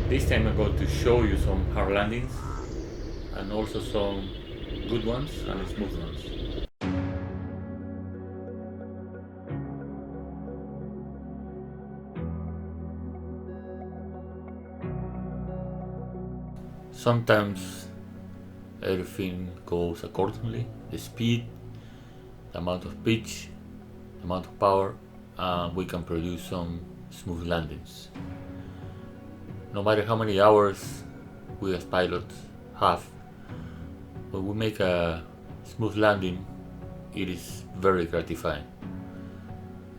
This time I'm going to show you some hard landings and also some good ones and smooth ones. Sometimes everything goes accordingly, the speed, the amount of pitch, the amount of power, and we can produce some smooth landings. No matter how many hours we as pilots have, when we make a smooth landing, it is very gratifying.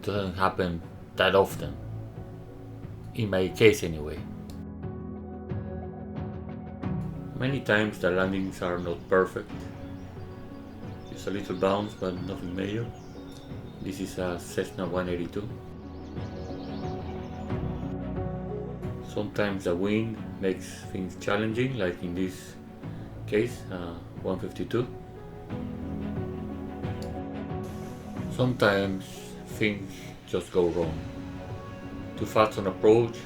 It doesn't happen that often, in my case anyway. Many times the landings are not perfect. Just a little bounce, but nothing major. This is a Cessna 182. Sometimes the wind makes things challenging, like in this case, 152. Sometimes things just go wrong. Too fast on approach,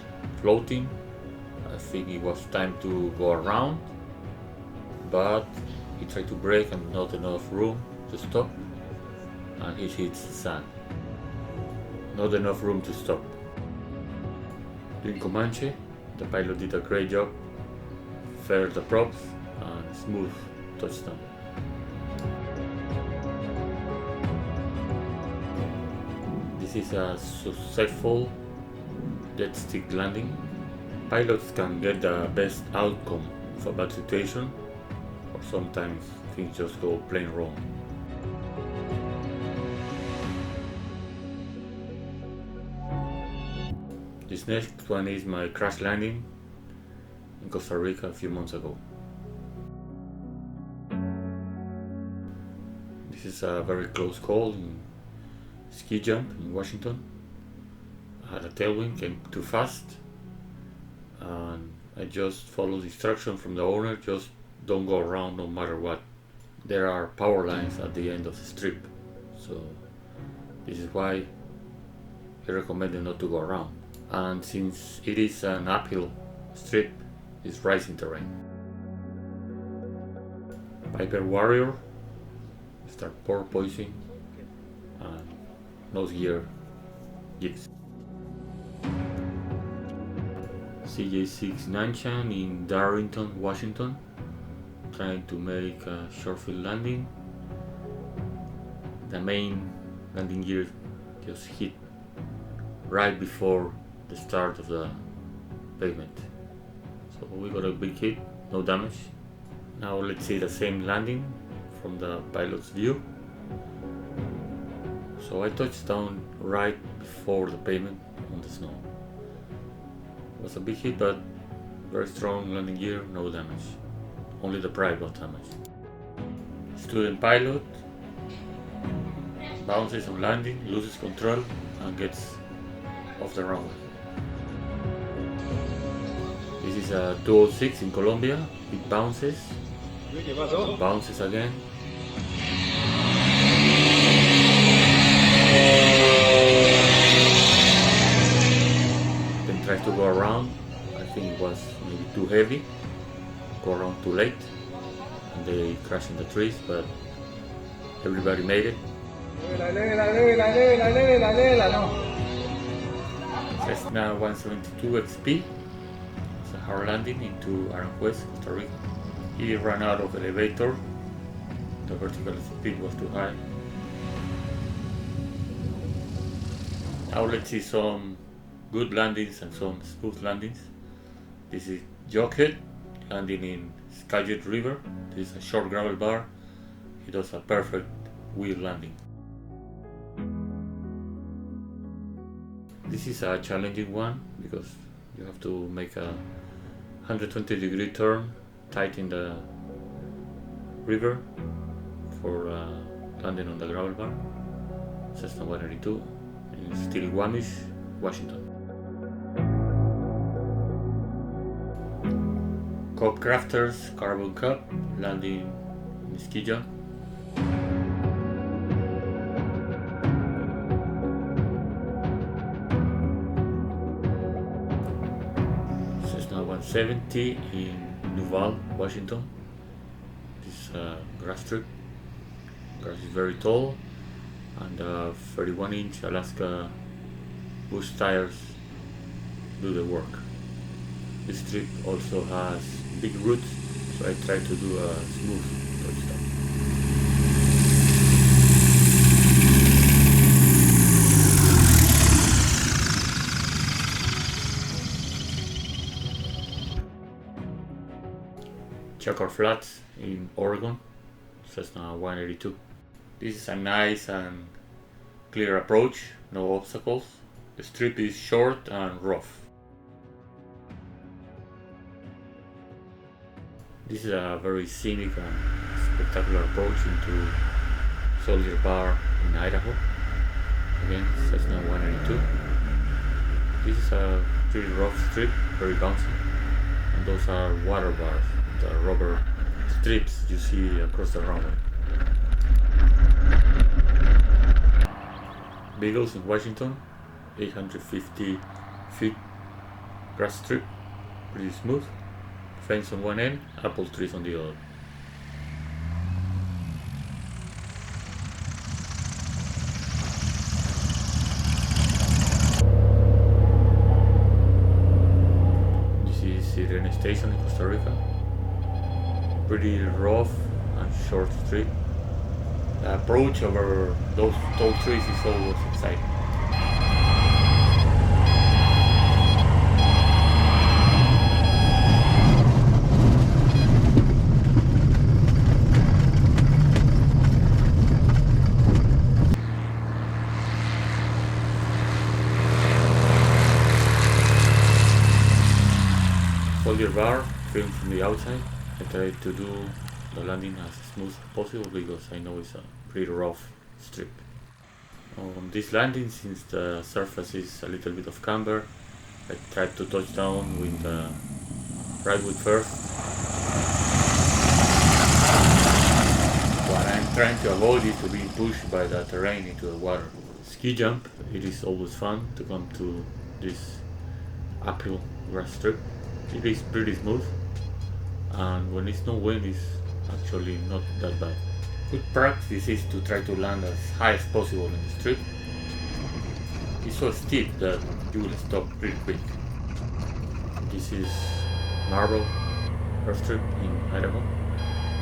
floating. I think it was time to go around, but he tried to brake and not enough room to stop, and he hits the sand. Not enough room to stop. Doing Comanche, the pilot did a great job, fair the props, and smooth touchdown. This is a successful dead stick landing. Pilots can get the best outcome of a bad situation, or sometimes things just go plain wrong. This next one is my crash landing in Costa Rica a few months ago. This is a very close call in ski jump in Washington. I had a tailwind, came too fast, and I just followed instruction from the owner, just don't go around no matter what. There are power lines at the end of the strip, so this is why he recommended not to go around. And since it is an uphill strip, it's rising terrain. Piper Warrior, start porpoising, and nose gear jigs. CJ6 Nanshan in Darlington, Washington, trying to make a short field landing. The main landing gear just hit right before the start of the pavement. So we got a big hit, no damage. Now let's see the same landing from the pilot's view. So I touched down right before the pavement on the snow. It was a big hit, but very strong landing gear, no damage. Only the pride got damaged. Student pilot bounces on landing, loses control, and gets off the runway. This is a 206 in Colombia. It bounces again. Then tries to go around. I think it was maybe too heavy. Go around too late, and they crashed in the trees, but everybody made it. Cessna 172 XP. It's a hard landing into Aranjuez, Costa Rica. He ran out of elevator. The vertical speed was too high. Now let's see some good landings and some smooth landings. This is Jockhead landing in Skagit River. This is a short gravel bar. He does a perfect wheel landing. This is a challenging one because you have to make a 120-degree turn tight in the river for landing on the gravel bar. Cessna 182 in Still, Washington. Cup Crafters Carbon Cup landing in ski jump. Cessna 170 in Duval, Washington. This grass strip. Grass is very tall, and 31-inch Alaska bush tires do the work. This strip also has big roots, so I try to do a smooth touchdown. Chakor Flats in Oregon, Cessna 182. This is a nice and clear approach, no obstacles. The strip is short and rough. This is a very scenic and spectacular approach into Soldier Bar in Idaho. Again, Cessna 182. This is a pretty rough strip, very bouncy, and those are water bars, the rubber strips you see across the runway. Beagles in Washington, 850 feet grass strip, pretty smooth. Fence on one end, apple trees on the other. This is Sirene Station in Costa Rica. Pretty rough and short strip. The approach over those tall trees is always exciting. Soldier Bar, filmed from the outside. I try to do the landing as smooth as possible because I know it's a pretty rough strip. On this landing, since the surface is a little bit of camber, I try to touch down with the right wing first. What I'm trying to avoid is to be pushed by the terrain into the water. Ski jump, it is always fun to come to this uphill grass strip. It is pretty smooth, and when it's no wind, it's actually not that bad. Good practice is to try to land as high as possible in the strip. It's so steep that you will stop pretty quick. This is Marble Earth Strip in Idaho.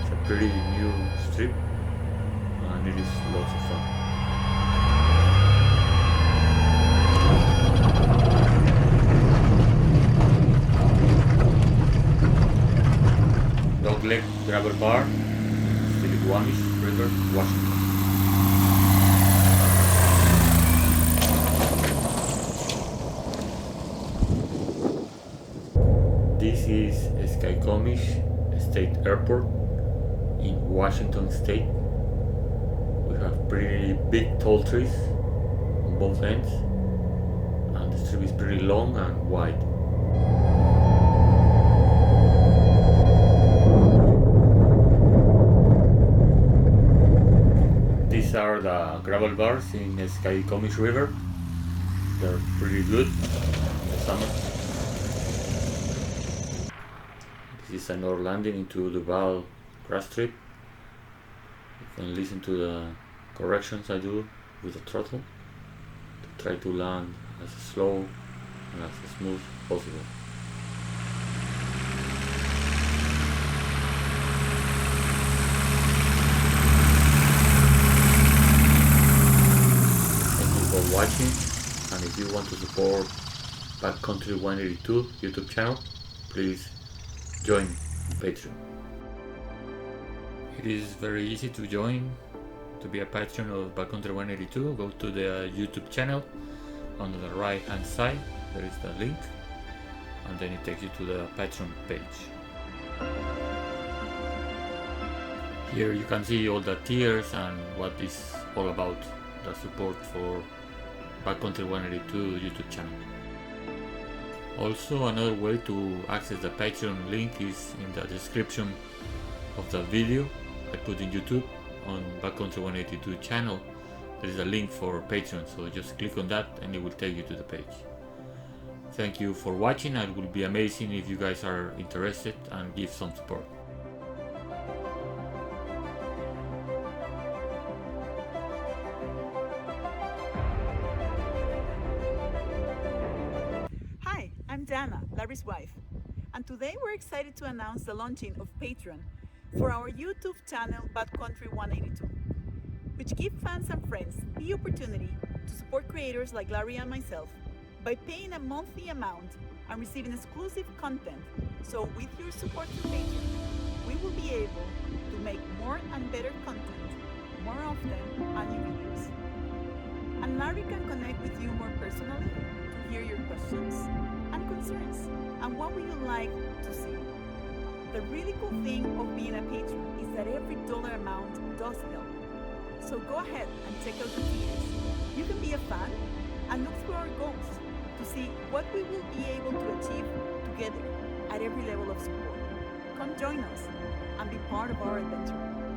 It's a pretty new strip, and it is lots of fun. Dogleg Gravel Bar, Scenic River, Washington. This is Skycomish State Airport in Washington State. We have pretty big tall trees on both ends, and the strip is pretty long and wide. These are the gravel bars in the Skycomish River. They're pretty good in the summer. This is another landing into the Val grass strip. You can listen to the corrections I do with the throttle to try to land as slow and as smooth as possible. Watching, and if you want to support Backcountry 182 YouTube channel, please join Patreon. It is very easy to join, to be a patron of Backcountry 182. Go to the YouTube channel. On the right hand side there is the link, and then it takes you to the Patreon page. Here you can see all the tiers and what is all about, the support for Backcountry 182 YouTube channel. Also, another way to access the Patreon link is in the description of the video I put in YouTube on Backcountry 182 channel. There is a link for Patreon, so just click on that and it will take you to the page. Thank you for watching, and it will be amazing if you guys are interested and give some support. Hi, I'm Dana, Larry's wife, and today we're excited to announce the launching of Patreon for our YouTube channel Bad Country 182, which give fans and friends the opportunity to support creators like Larry and myself by paying a monthly amount and receiving exclusive content. So with your support through Patreon, we will be able to make more and better content more often and new videos. And Larry can connect with you more personally to hear your questions and concerns and what would you like to see. The really cool thing of being a patron is that every dollar amount does help. So go ahead and check out the tiers. You can be a fan and look through our goals to see what we will be able to achieve together at every level of support. Come join us and be part of our adventure.